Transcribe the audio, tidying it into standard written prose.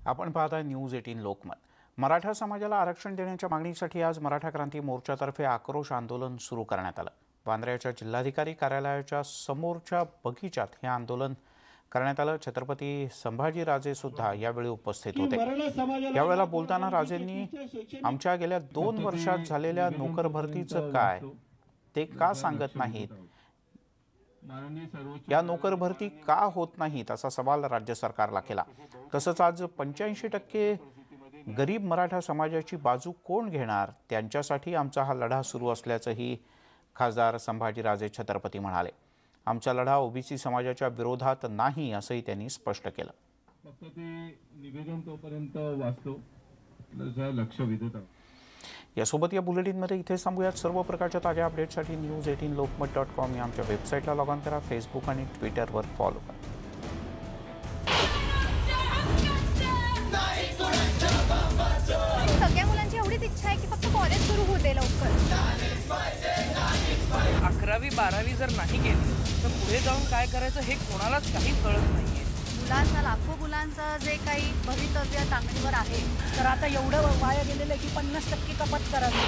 आपण पाहताय न्यूज 18 लोकमत। मराठा समाजाला आरक्षण देण्याच्या मागणीसाठी आज मराठा क्रांती मोर्चातर्फे आक्रोश आंदोलन सुरू करण्यात आलं। वांद्र्याच्या जिल्हाधिकारी कार्यालयाच्या समोरच्या बगीचात हे आंदोलन करण्यात आलं। छत्रपती संभाजीराजे सुद्धा यावेळी उपस्थित होते। यावेळेला बोलताना राजेंनी आमच्या गेल्या 2 वर्षात झालेल्या नोकर भरतीचं काय ते का सांगत नाहीत, या नोकर भरती का होत नाहीत असा सवाल राज्य सरकारला केला। तसंच आज 85% गरीब मराठा समाजाची बाजू कोण घेणार, त्यांच्यासाठी आमचा हा लढा सुरू असल्याचंही खासदार संभाजीराजे छत्रपती म्हणाले। आमचा लढा ओबीसी समाजाच्या विरोधात नाही असंही त्यांनी स्पष्ट केलं। फक्त ते निवेदन तोपर्यंत वाचतो, लक्ष विदेत। यासोबत या बुलेटिनमध्ये इथे थांबूयात। सर्व प्रकारच्या ताज्या अपडेट्ससाठी news18lokmat.com या आमच्या वेबसाईटला लॉग ऑन करा। फेसबुक आणि ट्विटरवर फॉलो करा। सगळ्या मुलांची एवढीच इच्छा आहे की फक्त कॉलेज सुरू होऊ दे लवकर। 11वी 12वी जर नाही केली तर पुढे जाऊन काय करायचं हे कोणालाच काही कळत नाहीये। मुलांचा, लाखो मुलांचं जे काही भवितव्य तांगणीवर आहे, तर आता एवढं वाया गेलेलं आहे की 50% कपात करावी।